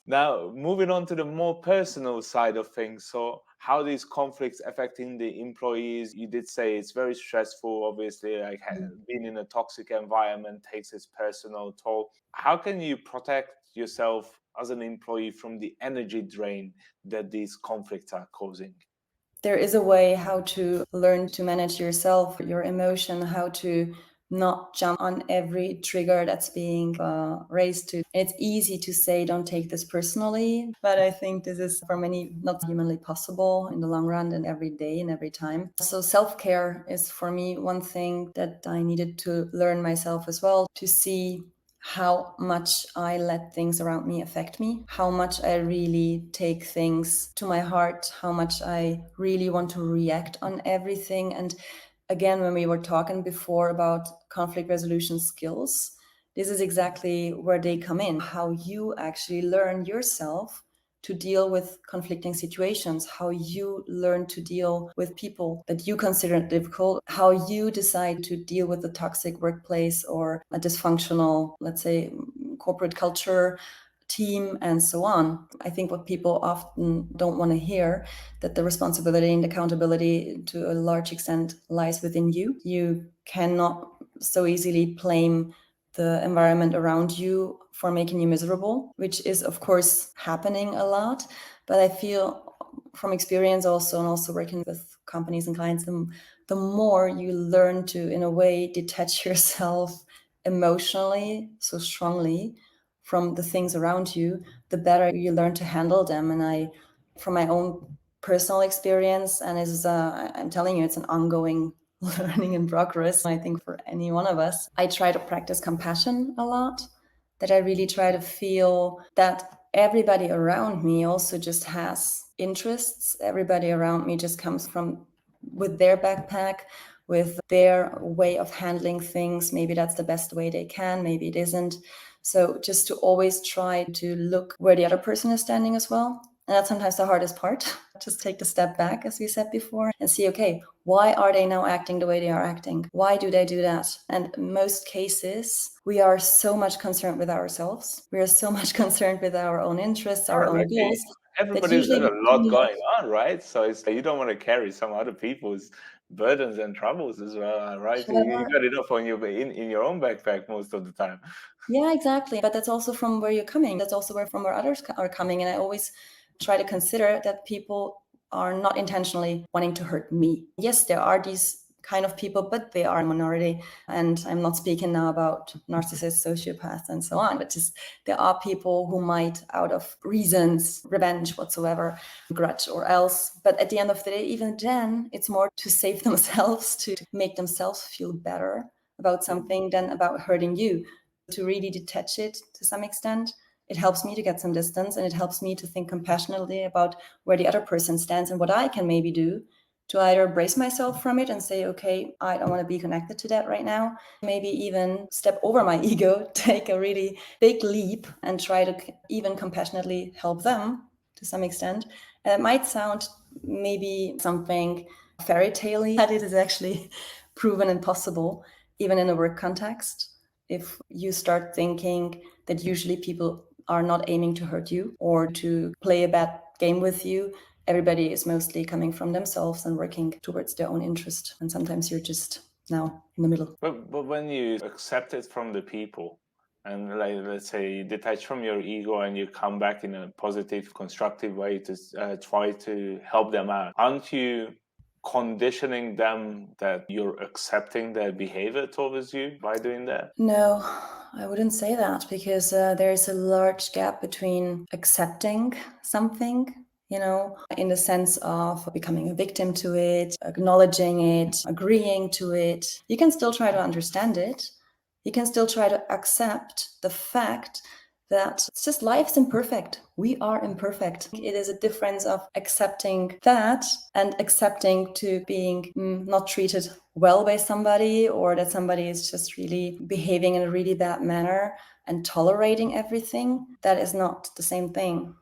Now, moving on to the more personal side of things. So, how these conflicts affecting the employees? You did say it's very stressful. Obviously, like being in a toxic environment takes its personal toll. How can you protect yourself as an employee from the energy drain that these conflicts are causing? There is a way how to learn to manage yourself, your emotion, how to not jump on every trigger that's being raised to. It's easy to say, don't take this personally, but I think this is for many not humanly possible in the long run and every day and every time. So self-care is for me one thing that I needed to learn myself as well, to see how much I let things around me affect me, how much I really take things to my heart, how much I really want to react on everything. And again, when we were talking before about conflict resolution skills, this is exactly where they come in, how you actually learn yourself to deal with conflicting situations, how you learn to deal with people that you consider difficult, how you decide to deal with a toxic workplace or a dysfunctional, let's say, corporate culture, team, and so on. I think what people often don't want to hear, that the responsibility and accountability to a large extent lies within you. You cannot so easily blame the environment around you for making you miserable, which is of course happening a lot. But I feel from experience also, and also working with companies and clients, the more you learn to, in a way, detach yourself emotionally so strongly from the things around you, the better you learn to handle them. And I, from my own personal experience, and I'm telling you, it's an ongoing learning in progress, I think, for any one of us, I try to practice compassion a lot, that I really try to feel that everybody around me also just has interests. Everybody around me just comes from with their backpack, with their way of handling things. Maybe that's the best way they can, maybe it isn't. So just to always try to look where the other person is standing as well. And that's sometimes the hardest part. Just take the step back, as we said before, and see, okay, why are they now acting the way they are acting? Why do they do that? And in most cases, we are so much concerned with ourselves. We are so much concerned with our own interests, our own Like goals, that everybody's got usually a we lot really going on, right? So it's you don't want to carry some other people's burdens and troubles as well, right? You have. got enough on your in your own backpack most of the time. Yeah, exactly. But that's also from where you're coming. That's also where from where others are coming. And I always try to consider that people are not intentionally wanting to hurt me. Yes, there are these kind of people, but they are a minority. And I'm not speaking now about narcissists, sociopaths, and so on, but just there are people who might, out of reasons, revenge whatsoever, grudge or else. But at the end of the day, even then, it's more to save themselves, to make themselves feel better about something than about hurting you. To really detach it to some extent, it helps me to get some distance, and it helps me to think compassionately about where the other person stands and what I can maybe do to either brace myself from it and say, okay, I don't want to be connected to that right now. Maybe even step over my ego, take a really big leap and try to even compassionately help them to some extent. And it might sound maybe something fairy tale-y, but it is actually proven and possible, even in a work context. If you start thinking that usually people are not aiming to hurt you or to play a bad game with you, everybody is mostly coming from themselves and working towards their own interest. And sometimes you're just now in the middle. But when you accept it from the people, and like let's say you detach from your ego and you come back in a positive, constructive way to try to help them out, aren't you conditioning them that you're accepting their behavior towards you by doing that? No, I wouldn't say that, because there's a large gap between accepting something, in the sense of becoming a victim to it, acknowledging it, agreeing to it. You can still try to understand it. You can still try to accept the fact that it's just life's imperfect. We are imperfect. It is a difference of accepting that and accepting to being not treated well by somebody, or that somebody is just really behaving in a really bad manner and tolerating everything. That is not the same thing.